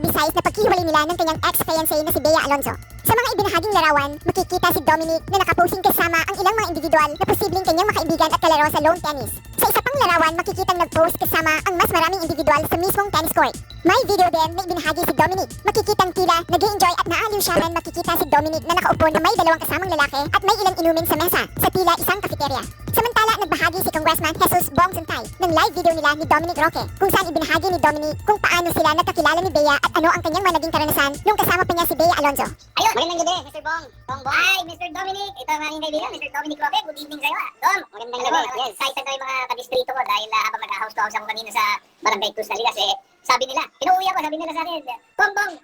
nagpapublicize na paghiwalay nila ng kanyang ex-fiancé na si Bea Alonzo. Sa mga ibinahaging larawan, makikita si Dominic na nakaposing kasama ang ilang mga individual na posibleng kanyang makaibigan at kalaro sa lawn tennis. Sa isa pang larawan, makikitang nag-post kasama ang mas maraming individual sa mismong tennis court. May video din na ibinahagi si Dominic. Makikitang tila nag-i-enjoy at naaliw siya nang makikita si Dominic na nakaupo na may dalawang kasamang lalaki at may ilang inumin sa mesa sa tila isang cafeteria. Samantala, nagbahagi si Congressman Jesus Bong Suntay ng live video nila ni Dominic Roque kung saan ibinahagi ni Dominic kung paano sila nagkakilala ni Bea at ano ang kanyang naging karanasan nung kasama pa niya si Bea Alonzo. Ayun, magandang gabi, Mr. Bong. Bong. Hi, Mr. Dominic. Ito ang aking kaibigan, Mr. Dominic Roque. Good evening sa'yo, Dom. Magandang gabi. Yes. Excited na yung mga kadistrito ko dahil habang nag-house to house ako kanina sa Barangay Cruz Naligas, sabi nila, pinuwi ako, sabi nila sa akin, Bong,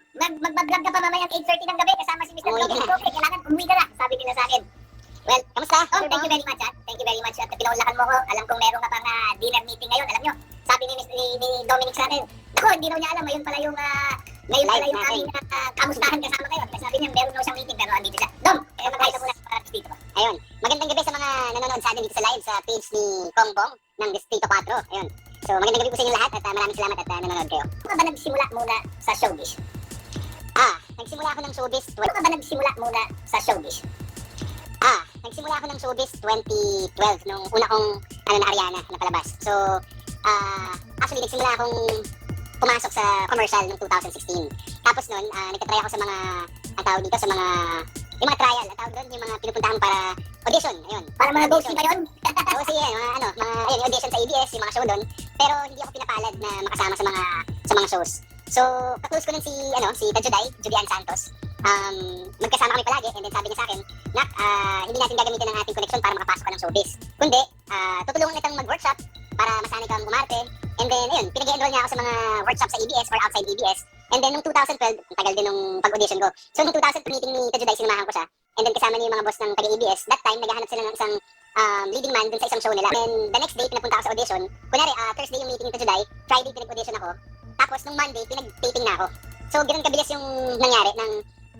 mag-vlog ka pa mamayang 8:30 ng gabi kasama si Mr. Dominic Roque. Kailangan umuwi ka na, sabi nila sa akin. Well, kamusta? Thank you very much, Thank you very much. At pinaulakan mo ko. Alam kong meron ka pang dinner meeting ngayon. Alam nyo, sabi ni Dominic sa akin, ako, hindi raw niya alam. Ngayon pala yung aming kamustahan kasama kayo. Kasi sabi niya, meron daw siyang meeting pero andito siya. Dom, magkakita ko na para dito. Ayun, magandang gabi sa mga nanonood sa atin dito sa live sa page ni Kongbong ng Distrito 4. Ayun. So, magandang gabi po sa inyo lahat at maraming salamat at nanonood kayo. Ano ba nagsimula muna sa showbiz? Nagsimula ako ng showbiz. Ano ba nagsimula muna sa showbiz? Nagsimula ako ng showbiz 2012 nung una kong na Ariana na palabas. So, actually nagsimula akong pumasok sa commercial noong 2016. Tapos noon, nagtatry ako sa mga, tawag dito, sa mga, yung mga trial, tawag doon, yung mga pinupuntahan para audition, ayun. Para mga ghosting ba yun? Oo, sige, ayun, yung audition sa ABS, yung mga show doon. Pero hindi ako pinapalad na makasama sa mga shows. So, kaklose ko nun si Tajuday, Julian Santos. Magkasama kami palagi and then sabi niya sa akin, Nak, hindi natin gagamitin ang ating connection para makapasok ka ng showbiz. Kundi, tutulungan kitang mag-workshop para masanay kang umarte. And then, ayun, pinag-enroll niya ako sa mga workshop sa ABS or outside ABS. And then, nung 2012, ang tagal din nung pag-audition ko. So, nung 2012 meeting ni Tajuday, sinamahan ko siya. And then, kasama niya yung mga boss ng taga-ABS. That time, naghahanap sila ng isang leading man dun sa isang show nila. And the next day, pinapunta ako sa audition. Kunwari, Thursday yung meeting ni Tajuday, Friday pinag-audition ako. Tapos, nung Monday, pinag-taping na ako. So, ganun kabilis yung nangyari ng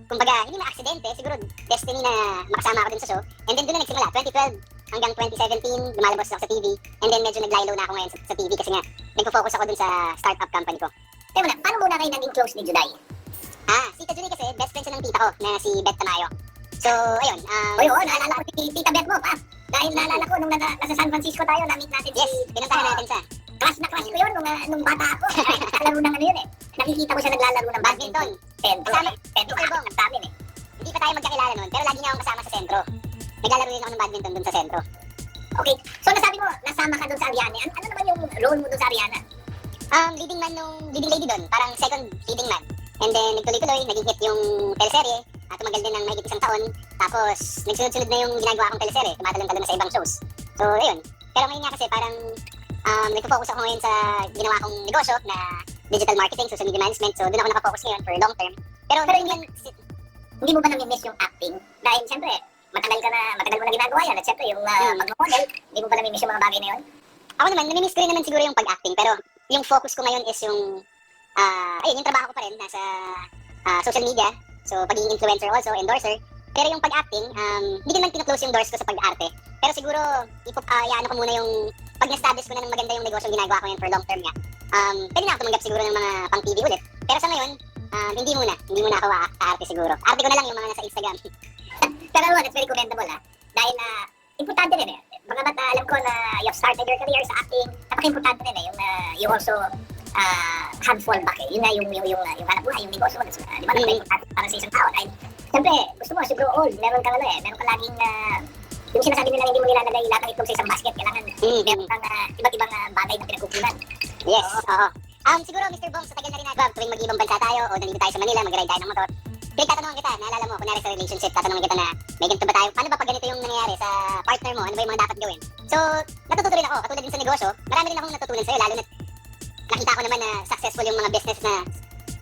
kumbaga, hindi na-aksidente, siguro destiny na makasama ako dun sa show. And then doon na nagsimula, 2012 hanggang 2017, lumalabas ako sa TV. And then medyo naglaylo na ako ngayon sa TV kasi nga, nagpo-focus ako dun sa startup company ko. Teka muna, paano muna kayo naging close ni Juday? Si Juday kasi, best friend siya ng tita ko na si Beth Tamayo. So, ayun. Naalala ko si Tita Beth mo, pa. Dahil naalala ko, nung nasa San Francisco tayo, namit natin si... Yes, pinuntahan natin sa... Crush na crush ko yun nung bata ako. Naglalaro ng yun Nakikita ko siya naglalaro ng badminton. Sentro ka, ang dami Hindi pa tayo magkakilala nun, pero lagi niya akong kasama sa sentro. Naglalaro rin ako ng badminton dun sa sentro. Okay, so nasabi mo, nasama ka dun sa Ariana. Ano naman yung role mo dun sa Ariana? Leading lady dun, parang second leading man. And then, nagtuloy-tuloy, naging hit yung teleserye. At tumagal din ng mahigit isang taon. Tapos, nagsunod-sunod na yung ginagawa akong teleserye. Tumatalon-talon na sa ibang shows. So, ayun. Pero ngayon nga kasi parang nagpo-focus ako ngayon sa ginawa kong negosyo na digital marketing, social media management. So, doon ako nakafocus ngayon for long term. Pero hindi mo ba nami-miss yung acting? Dahil siyempre, matagal mo na ginagawa yan. At siyempre, yung mag-model, hindi mo ba nami-miss yung mga bagay na yun? Ako naman, nami-miss ko rin naman siguro yung pag-acting. Pero yung focus ko ngayon is yung yung trabaho ko pa rin nasa social media. So, pagiging influencer also, endorser. Pero yung pag-acting, hindi naman pinaklose yung doors ko sa pag-arte. Pero siguro, iano ko muna yung pag na-establish ko na ng maganda yung negosyo ginagawa ko yan for long term nga. Pwede na ako tumanggap siguro ng mga pang-TV ulit. Pero sa ngayon, hindi muna ako arte siguro. Arte ko na lang yung mga nasa Instagram. Pero that's very commendable Dahil importante rin Bagamat alam ko na you've started your career sa acting, napaka-importante rin yung you also had fallback Yun na yung hanap buhay, yung negosyo mo. Di ba napaka-importante para sa isang tao? Dahil siyempre, gusto mo, as you grow old, meron ka meron ka laging yung sinasabi nila hindi mo nilalagay lahat ng itlog sa isang basket. Kailangan meron kang iba't ibang bagay na pinagkukunan. Yes, oo. Siguro, Mr. Bong, sa tagal na rin natin, tuwing mag-ibang bansa tayo o nandito tayo sa Manila, mag-ride tayo ng motor, pinagtatanungan kita, naalala mo, kunwari sa relationship, tatanungin kita na may ganito ba tayo? Paano ba pag ganito yung nangyayari sa partner mo? Ano ba yung mga dapat gawin? So, natututo rin ako, katulad din sa negosyo, marami rin akong natutunan sa'yo, lalo na nakita ko naman na successful yung mga business na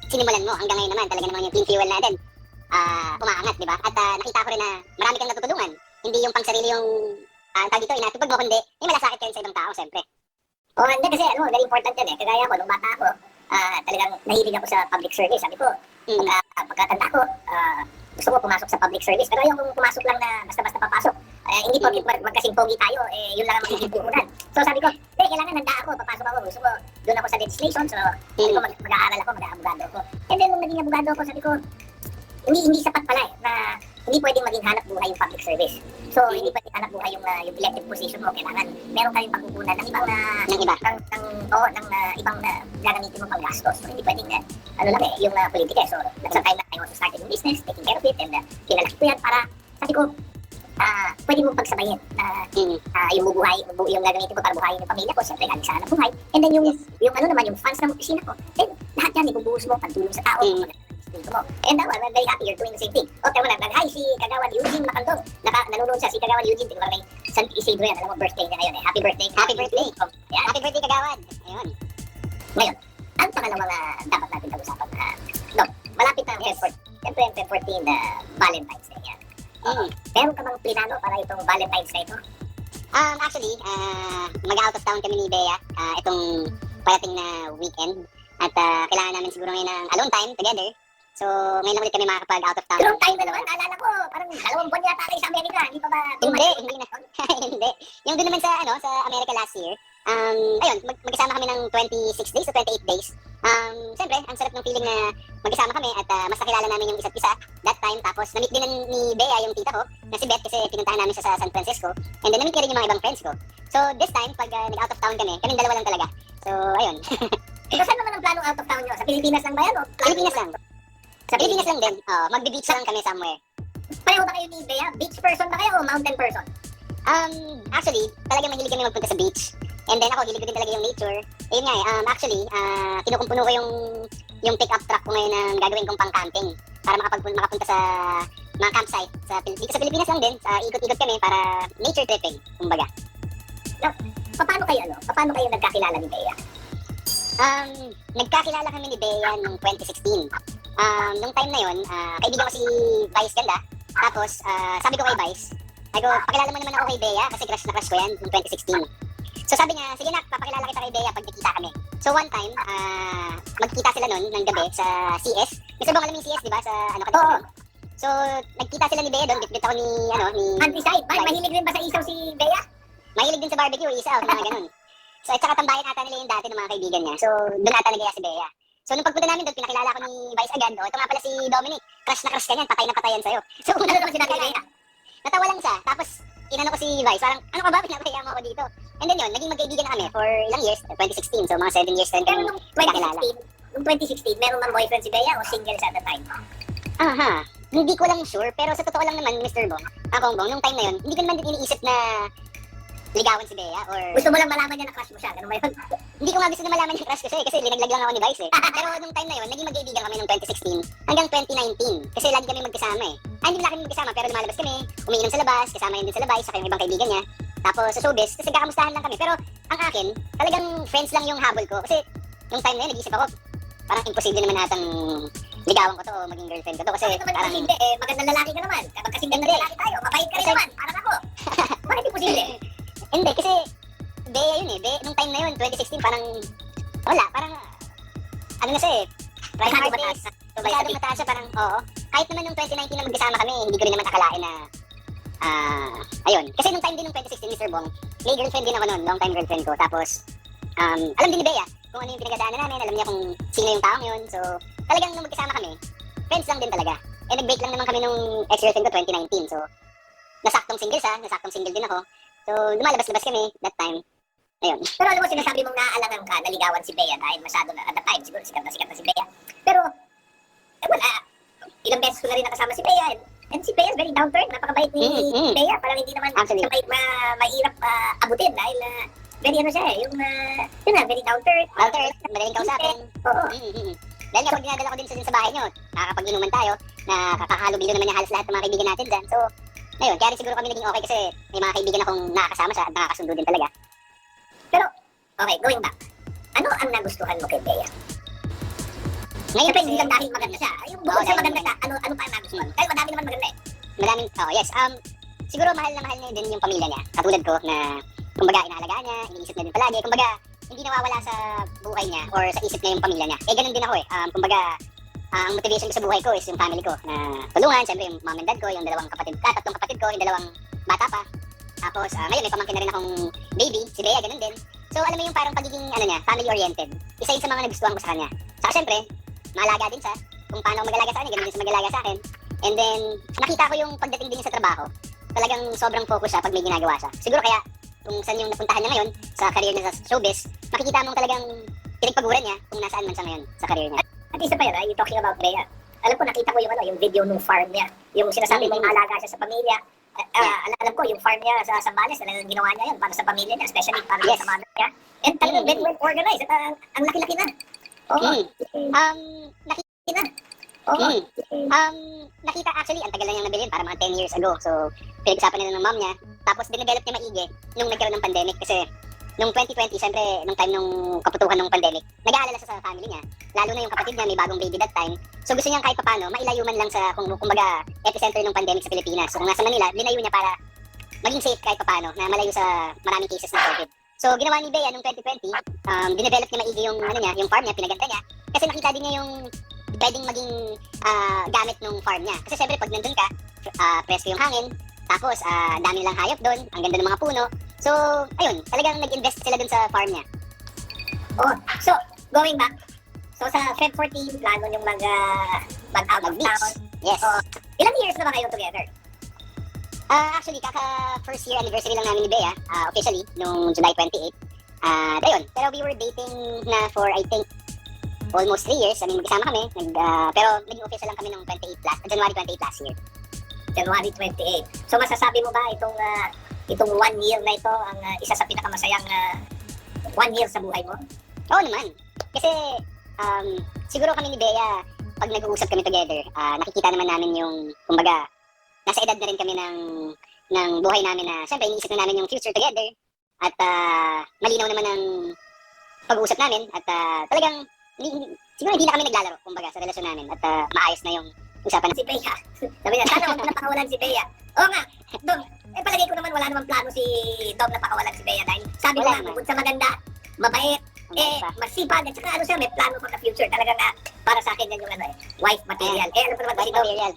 sinimulan mo. Hanggang ngayon naman, talaga naman yung clean fuel natin, umaangat, di ba? At nakita ko rin na marami kang natutulungan. Hindi yung pang sarili yung tawag dito, inatupag mo, kundi may malasakit ka rin sa ibang tao, siyempre. Hindi kasi, very important yan Kagaya ko, nung bata ako, talagang nahilig ako sa public service. Sabi ko, pagkatanda ko, gusto ko pumasok sa public service. Pero yung pumasok lang na basta-basta papasok, Hindi po magkasing pogi tayo, yun lang ang magiging puhunan. So sabi ko, kailangan handa ako, papasok ako. Gusto ko, doon ako sa legislation, so sabi ko, mag-aaral ako, mag-aabogado ako. And then, nung naging abogado ako, sabi ko, hindi sapat pala na hindi pwedeng maging hanap buhay yung public service. So, hindi pwedeng hanap buhay yung elective position mo. Kailangan meron kayong pagkukunan ng ibang ibang gagamitin mo pang gastos. So, hindi pwedeng yung politika. So, that's the time that I also started yung business, taking care of it, and kinalaki ko yan para, sabi ko, pwede mong pagsabayin na yung gagamitin ko para buhayin yung pamilya ko, siyempre galing sa hanap buhay. And then yung funds ng opisina ko, then lahat yan, ibubuhos mo, pagtulong sa tao, And now, I'm very happy you're doing the same thing. Okay, wala. Nag-hi si Kagawad Eugene Macandong. Nanonood siya si Kagawad Eugene. Tingnan may San Isidro yan. Alam mo, birthday niya ngayon eh. Happy birthday. Happy birthday. Yeah. Happy birthday, Kagawad. Ayun. Ngayon, ang pangalawang dapat natin pag-usapan malapit na ang Feb 14. Siyempre, ang Feb 14, Valentine's Day yan. Meron ka bang plinano para itong Valentine's Day ito? Actually, mag-out of town kami ni Bea itong parating na weekend. At kailangan namin siguro ngayon ng alone time together. So, ngayon lang ulit kami makakapag out of town. Alone time na naman? Alala ko, parang 2 buwan yata kayo sa Amerika. Hindi pa ba? Hindi na. Hindi. Yung doon naman sa America last year, ayun, magkasama kami ng 26 days o 28 days. Siyempre, ang sarap ng feeling na magkasama kami at mas nakilala namin yung isa't isa that time. Tapos, na-meet din ni Bea, yung tita ko, na si Beth, kasi pinuntahan namin siya sa San Francisco. And then, na-meet niya rin yung mga ibang friends ko. So, this time, pag nag-out of town kaming dalawa lang talaga. So, ayun. Saan naman ang planong out of town nyo? Sa Pilipinas lang ba yan? Pilipinas lang. Sa Pilipinas lang din. Magbe-beach lang kami somewhere. Pareho ba kayo ni Bea? Beach person ba kayo o mountain person? Actually, talagang mahilig kami magpunta sa beach. And then ako, hilig ko din talaga yung nature. Ayun nga actually, kinukumpuno ko yung pick-up truck ko ngayon ng gagawin kong pang-camping. Para makapunta sa mga campsite. Dito sa Pilipinas lang din. Ikot-ikot kami para nature tripping, kumbaga. Paano kayo nagkakilala ni Bea? Nagkakilala kami ni Bea noong 2016. Nung time na yun, kaibigan ko si Vice Ganda. Tapos, sabi ko kay Vice, pakilala mo naman ako kay Bea kasi crush na crush ko yan noong 2016. So sabi niya, sige nak, papakilala kita kay Bea pag nakita kami. So one time, magkita sila nun ng gabi sa CS. Mr. Bong, alam yung CS, di ba? Sa Oo. So, nagkita sila ni Bea doon, bitbit ako ni Countryside. Mahilig rin ba sa isaw si Bea? Mahilig din sa barbecue, isaw, mga ganun. So, at saka tambayan ata nila yung dati ng mga kaibigan niya. So, doon ata nagaya si Bea. So, nung pagpunta namin doon, pinakilala ko ni Vice agad. Ito nga pala si Dominic. Crush na crush ka niyan, patay na patayan sa'yo. So, Ano naman sinabi ni Bea? natawa lang siya. Tapos, inano ko si Vice. Parang, ano ka ba? Pinapaya mo ako dito. And then yun, naging magkaibigan na kami for ilang years. 2016. So, mga 7 years na rin Pero kami nung magkakilala. 2016, meron bang boyfriend si Bea o single siya at the time? Hindi ko lang sure. Pero sa totoo lang naman, Mr. Bong, Bongbong, nung time na yun, hindi ko naman din iniisip na ligawan si Bea or... Gusto mo lang malaman niya na crush mo siya, ganun ba yun? Hindi ko nga gusto na malaman yung crush ko siya kasi linaglag lang ako ni Vice Pero nung time na yun, naging magkaibigan kami nung 2016 hanggang 2019 kasi lagi kami magkasama hindi lagi kami magkasama pero lumalabas kami, umiinom sa labas, kasama yun din sa labas, saka yung ibang kaibigan niya. Tapos sa showbiz, kasi nagkakamustahan lang kami. Pero ang akin, talagang friends lang yung habol ko kasi nung time na yun, nag-iisip ako, parang imposible naman natang ligawan ko to o maging girlfriend ko to kasi Parang hindi magandang lalaki ka naman. Kapag kasing ganda lalaki tayo, mabait ka rin naman, parang ako. Bakit imposible? Hindi, kasi Bea yun Bea, nung time na yun, 2016, parang wala, parang ano na siya prime heart masyadong mataas siya, parang oo. Kahit naman nung 2019 na magkasama kami, hindi ko rin naman akalain na ayun. Kasi nung time din nung 2016, Mr. Bong, may girlfriend din ako noon, long time girlfriend ko. Tapos, alam din ni Bea kung ano yung pinagdadaanan namin, alam niya kung sino yung taong yun. So, talagang nung magkasama kami, friends lang din talaga. Nag-break lang naman kami nung ex-girlfriend ko 2019. So, nasaktong single siya, nasaktong single din ako. So, lumalabas-labas kami that time. Ayun. Pero alam mo, sinasabi mong naaalangan ka, naligawan si Bea dahil masyado na at the time, siguro sikat na si Bea. Pero, wala. Ilang beses ko na rin nakasama si Bea. And si Bea is very down to earth. Napakabait ni Bea. Parang hindi naman Actually, siya mahirap abutin dahil very ano siya yun na, very down to earth. Down to earth, madaling kausapin. Oo. Dahil nga pag dinadala ko din sa bahay nyo, nakakapag-inuman tayo, nakakahalubilo naman niya halos lahat ng mga kaibigan natin dyan. So, ayun, kaya rin siguro kami naging okay kasi may mga kaibigan akong nakakasama siya at nakakasundo din talaga. Pero, okay, going back. Ano ang nagustuhan mo kay Bea? Ngayon Siyempre, kasi, hindi lang dahil maganda siya. Yung bukod sa maganda siya, ano pa ang nagustuhan? Dahil madami naman maganda maraming, yes, siguro mahal na mahal niya din yung pamilya niya. Katulad ko na, kumbaga, inaalagaan niya, iniisip niya din palagi. Kumbaga, hindi nawawala sa buhay niya or sa isip niya yung pamilya niya. Ganun din ako kumbaga, ang motivation ko sa buhay ko is yung family ko na tulungan. Siyempre, yung mom and dad ko, yung tatlong kapatid ko, yung dalawang bata pa. Tapos, ngayon may pamangkin na rin akong baby, si Bea, ganun din. So, alam mo yung parang pagiging, family-oriented. Isa yun sa mga nagustuhan ko sa kanya. Saka syempre, maalaga din siya. Kung paano ako mag-alaga sa kanya, ganun din siya mag-alaga sa akin. And then, nakita ko yung pagdating din niya sa trabaho. Talagang sobrang focus siya pag may ginagawa siya. Siguro kaya, kung saan yung napuntahan niya ngayon, sa career niya sa showbiz, makikita mong talagang pinagpaguran niya kung nasaan man siya ngayon sa career niya. At isa pa yun, you talking about Bea. Alam ko, nakita ko yung video nung farm niya. Yung sinasabi mong alaga siya sa pamilya. Alam ko, yung farm niya sa Zambales, talagang ginawa niya yun para sa pamilya niya, especially para sa mother niya. And talagang very well organized. At ang laki-laki na. Nakita actually, ang tagal na niyang nabilin, para mga 10 years ago. So, pinag-usapan nila ng mom niya. Tapos, dinevelop niya maigi nung nagkaroon ng pandemic. Kasi, nung 2020, syempre, nung time nung kaputuhan ng pandemic, nag-aalala siya sa family niya. Lalo na yung kapatid niya, may bagong baby that time. So, gusto niya kahit papano, mailayo man lang sa, kumbaga, epicenter ng pandemic sa Pilipinas. So, kung nasa Manila, linayo niya para maging safe kahit papano, na malayo sa maraming cases ng COVID. So, ginawa ni Bea nung 2020, dinevelop niya maigi yung, yung farm niya, pinaganda niya. Kasi nakita din niya yung pwedeng maging gamit ng farm niya. Kasi syempre, pag nandun ka, presko yung hangin, tapos dami nilang hayop doon, ang ganda ng mga puno. So, ayun, talagang nag-invest sila doon sa farm niya. So, going back, so sa Feb 14, plano yung mag-out of town. Yes. Ilang years na ba kayo together? Actually, first year anniversary lang namin ni Bea, officially, nung July 28. Ayun, pero we were dating na for, I think, almost 3 years. I mean, magkasama kami. Pero naging official lang kami nung January 28 last year. January 28. So, masasabi mo ba itong 1 year na ito ang isa sa pinakamasayang 1 year sa buhay mo? Oo naman. Kasi, siguro kami ni Bea, pag nag-uusap kami together, nakikita naman namin yung, kumbaga, nasa edad na rin kami ng buhay namin na, syempre, iniisip na namin yung future together. At malinaw naman ang pag-uusap namin. At talagang, siguro hindi na kami naglalaro, kumbaga, sa relasyon namin. At maayos na yung usapan na Si Bea. Sabi niya, sana huwag mo na pakawalan si Bea. Oo nga, Dom, palagay ko naman wala namang plano si Dom na pakawalan si Bea dahil sabi ko nga, bukod sa maganda, mabait, masipag, at saka siya, may plano for the future. Talaga nga, para sa akin yan yung wife material. Alam ko naman, wife material.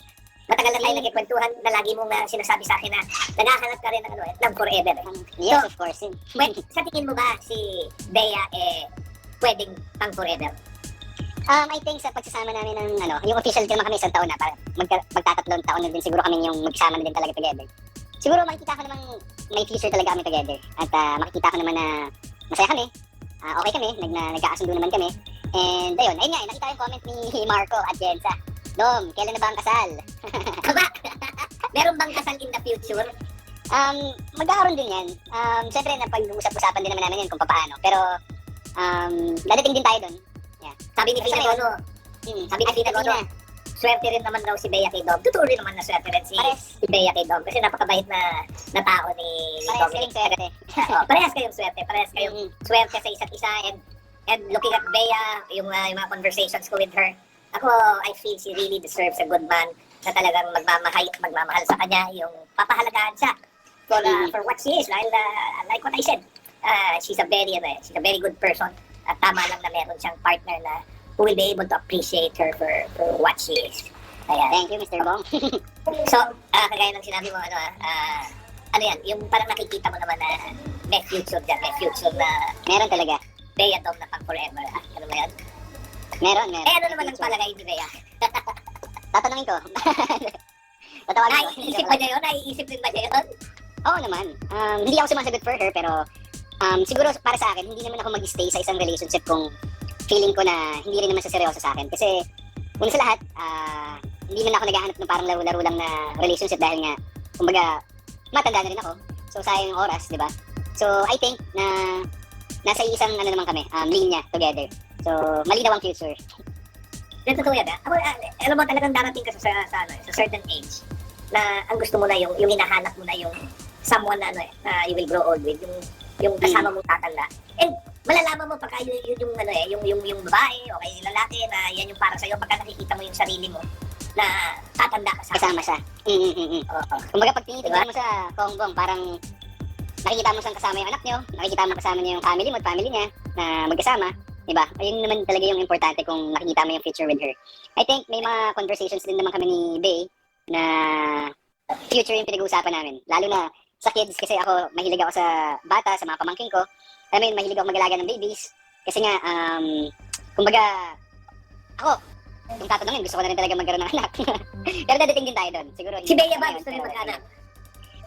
Matagal na tayo nagkikwentuhan na lagi mong sinasabi sa akin na naghahanap ka rin ng forever. Yes, So, of course. sa tingin mo ba si Bea pwedeng pang forever? I think sa pagsasama namin ng yung official din naman kami isang taon na, para magtatatlong taon na din siguro kami yung magsama na din talaga together. Siguro makikita ko namang may future talaga kami together. At makikita ko naman na masaya kami, okay kami, nagkakasundo naman kami. And ayun nga, nakita yung comment ni Marco at Jensa. Dom, kailan na ba ang kasal? Aba, meron bang kasal in the future? Magkakaroon din yan. Siyempre, napag-usap-usapan din naman namin yun kung paano. Pero, dadating din tayo doon. Sabi ni Pina Bono, swerte rin naman daw si Bea kay Dom. Totoo rin naman na swerte rin si Bea kay Dom. Kasi napakabait na tao ni Dominic. Parehas kayong swerte. Parehas kayong swerte sa isa't isa. And looking at Bea, yung mga conversations ko with her, ako, I feel she really deserves a good man na talagang magmamahal sa kanya, yung papahalagaan siya for what she is. Dahil, like what I said, she's a very good person. At tama lang na meron siyang partner na who will be able to appreciate her for what she is. Ayan. Thank you, Mr. Bong. So, kagaya ng sinabi mo, ano yan, yung parang nakikita mo naman na may future dyan, may future na Meron talaga. Bea Dom na pang forever. Ano ba yan? Meron. Ano naman ang palagay ni Bea? Tatanungin ko. Tatawagin ko. Naiisip ba niya yun? Naiisip din ba niya yun? Oo naman. Hindi ako sumasagot for her, pero siguro para sa akin, hindi naman ako mag-stay sa isang relationship kung feeling ko na hindi rin naman siya seryoso sa akin. Kasi, una sa lahat, hindi man ako naghahanap ng parang laro-laro lang na relationship dahil nga, kumbaga, matanda na rin ako. So, sayang yung oras, di ba? So, I think na nasa isang naman kami, linya together. So, malinaw ang future. Totoo yan, Ako, alam mo, talagang darating ka sa certain age na ang gusto mo na yung hinahanap mo na yung someone na you will grow old with, yung kasama mong tatanda. And malalaman mo pagka yung babae o kay lalaki na yan yung para sa'yo pagka nakikita mo yung sarili mo na tatanda kasama siya. Kumbaga pag tinitignan mo sa Kongbong, parang nakikita mo siyang kasama yung anak nyo, nakikita mo kasama niya yung family mo at family niya na magkasama, diba? Ayun naman talaga yung importante kung nakikita mo yung future with her. I think may mga conversations din naman kami ni Bea na future yung pinag-uusapan namin. Lalo na sa kids kasi mahilig ako sa bata, sa mga pamangkin ko. I mean, mahilig ako mag-alaga ng babies. Kasi nga, kumbaga, ako, kung tatanungin, gusto ko na rin talaga magkaroon ng anak. Pero dadating din tayo doon. Siguro. Si Bea ba ngayon, gusto rin pero- mag-anak?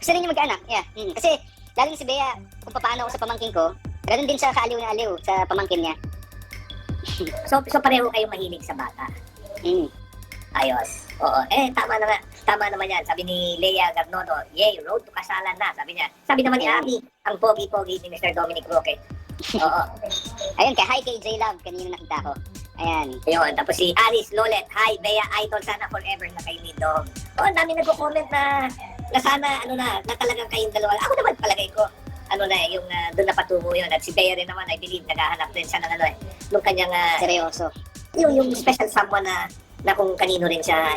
Gusto rin niya mag-anak, yeah. Kasi, lalo si Bea, kung paano ako sa pamangkin ko, ganun din siya kaaliw na aliw sa pamangkin niya. So pareho kayo mahilig sa bata. Mm. Ayos. Oo. Tama na nga. Tama naman yan. Sabi ni Lea Garnodo, yay, road to kasalan na. Sabi niya. Sabi naman ni Abby, ang pogi-pogi ni Mr. Dominic Roque. Oo. Ayun, hi kay J Love, kanina nakita ko. Ayan. Ayun. Tapos si Alice Lolet, hi, Bea Idol, sana forever na kayo ni Dom. Oo, ang dami nagko-comment na sana, na talagang kayong dalawa. Ako naman palagay ko, yung doon na patungo yun. At si Bea rin naman, I believe, naghahanap din siya ng nung kanyang, Seryoso. yung special someone na kung kanino rin siya,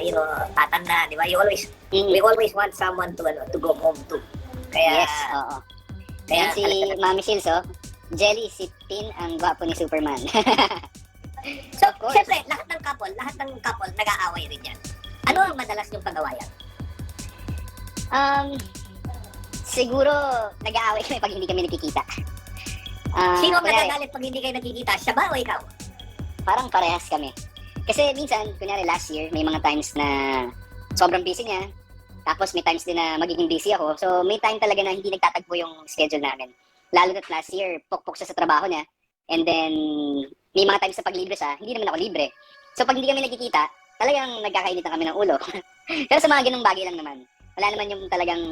tatanda, di ba? We always want someone to go home to. Kaya, Yes, oo. kaya Ayan si Mami Shils, oh. Jelly, si Tin, ang gwapo ni Superman. so, of course. syempre, lahat ng couple, nag-aaway rin yan. Ano ang madalas yung pag-awayan? Siguro, nag-aaway kami pag hindi kami nakikita. Sino ang kunyari, nagagalit pag hindi kayo nakikita? Siya ba o ikaw? parang parehas kami. Kasi minsan, kunyari last year, may mga times na sobrang busy niya. Tapos may times din na magiging busy ako. So may time talaga na hindi nagtatagpo yung schedule namin. Lalo na last year, pokpok siya sa trabaho niya. And then, may mga times na paglibre siya, hindi naman ako libre. So pag hindi kami nagkikita, talagang nagkakainitan kami ng ulo. Pero sa mga ganung bagay lang naman, wala naman yung talagang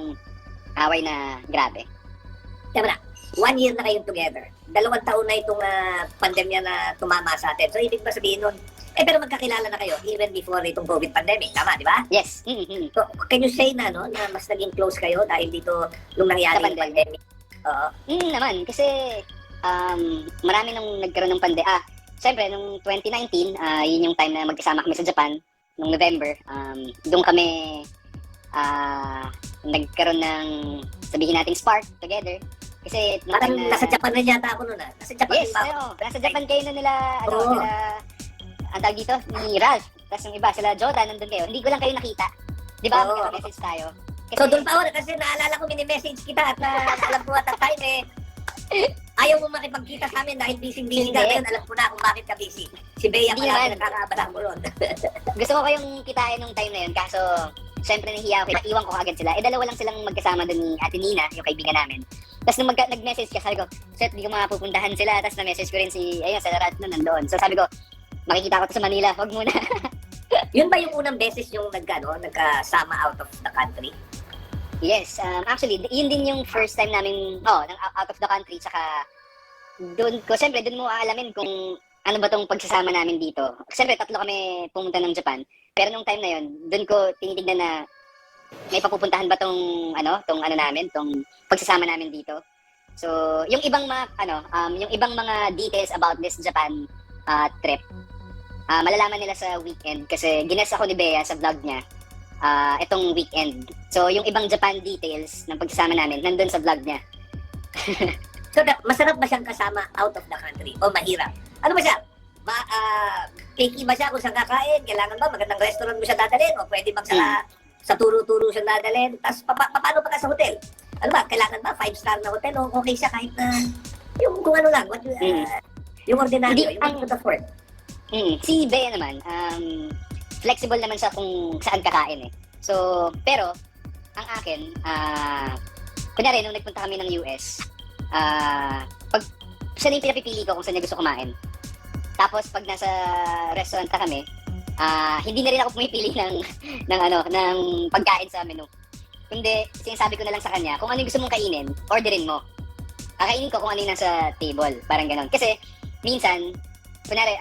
away na grabe. Tama na. 1 year na kayong together. 2 taon na itong pandemya na tumama sa atin. So, ibig ba sabihin nun, pero magkakilala na kayo even before itong COVID pandemic. Tama, di ba? Yes. So, can you say na mas naging close kayo dahil dito nung nangyari Sa yung pandemic. pandemic? Oo. Naman, kasi marami nung nagkaroon ng Siyempre, nung 2019, yun yung time na magkasama kami sa Japan, nung November. Doon kami nagkaroon ng, sabihin nating spark together. Kasi nung Parang time na... nasa Japan na yata ako nun Nasa Japan Yes, din ba ako? nasa Japan kayo na nila, Oo. nila, ang tawag dito, ni Ralph. Tapos yung iba, sila Jordan, nandun kayo. Hindi ko lang kayo nakita. Di ba? Oo. Magkaka-message tayo. Kasi, So, doon pa ako kasi naalala ko mini-message kita at alam ko at that time ayaw mo makipagkita sa amin dahil busy-busy ka. Hindi. Ngayon, alam ko na kung bakit ka busy. Si Bea Hindi pala naman. nagkakaabala mo ron. gusto ko kayong kitain nung time na yun. Kaso, syempre nahiya ako. Iwan ko agad sila. Dalawa lang silang magkasama doon ni Ate Nina, yung kaibigan namin. Tapos nung nag-message ka, sabi ko, Seth, di ko makapupuntahan sila. Tapos na-message ko rin si Ralph na nandoon. So sabi ko, makikita ko to sa Manila, wag muna. Yun ba yung unang beses yung nagkasama out of the country? Yes, actually, yun din yung first time namin, out of the country, tsaka siyempre, doon mo aalamin kung ano ba tong pagsasama namin dito. Siyempre, 3 kami pumunta ng Japan, pero nung time na yun, doon ko tinitignan na may papupuntahan ba tong pagsasama namin dito. So, yung ibang mga details about this Japan trip, malalaman nila sa weekend kasi gines ako ni Bea sa vlog niya itong weekend. So, yung ibang Japan details ng pagsasama namin, nandun sa vlog niya. So, masarap ba siyang kasama out of the country? O mahirap? Ano ba siya? Picky ba siya kung saan kakain? Kailangan ba magandang restaurant mo siya dadalhin? O pwede bang sa turo-turo siya dadalhin? Tapos, paano pa ka sa hotel? Ano ba? Kailangan ba 5-star na hotel? O okay siya kahit na yung kung ano lang, yung ordinaryo, yung ang- to the fort. Si Bea naman, flexible naman siya kung saan kakain eh. So, pero, ang akin, kunyari, nung nagpunta kami ng US, pag siya na yung pinapipili ko kung saan niya gusto kumain. Tapos, pag nasa restaurant na kami, hindi na rin ako pumipili ng pagkain sa menu. Kundi, sinasabi ko na lang sa kanya, kung ano yung gusto mong kainin, orderin mo. Kakainin ko kung ano yung nasa table. Parang ganon. Kasi, minsan, kunyari,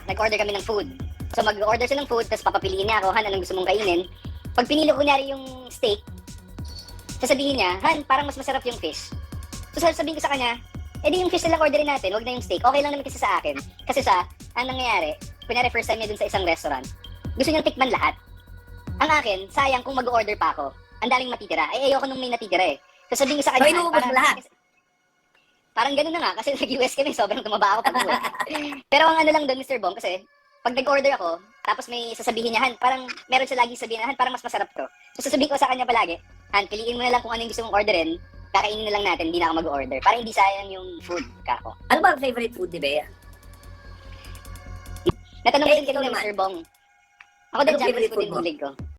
nag-order kami ng food. So, mag-order siya ng food, tapos papapiliin niya ako, Han, anong gusto mong kainin? Pag pinili ko, kunyari, yung steak, sasabihin niya, Han, parang mas masarap yung fish. So, sasabihin ko sa kanya, di yung fish na lang orderin natin, wag na yung steak. Okay lang naman kasi sa akin. Kasi ang nangyayari, kunyari, first time niya dun sa isang restaurant, gusto niyang tikman lahat. Ang akin, sayang kung mag-order pa ako, ang daming matitira. Ayoko nung may natitira eh. So, sabihin ko sa So, kanya, inuubos mo lahat? Parang ganun na nga, kasi nag-US kami, sobrang tumaba ako pag-uwi. Pero ang ano lang doon, Mr. Bong, kasi pag nag-order ako, tapos may sasabihin niya, Han, parang meron siya lagi sabihin na, Han, parang mas masarap to. So sasabihin ko sa kanya palagi, Han, piliin mo na lang kung ano yung gusto mong orderin. Kakainin na lang natin, hindi na ako mag-order. Para hindi sayang yung food, kako. Ano ba ang favorite food ni Bea? Natanong Eh, ko din ikaw kanina, naman. Mr. Bong. Ako Anong din, Japanese favorite food food yung mo? hilig ko.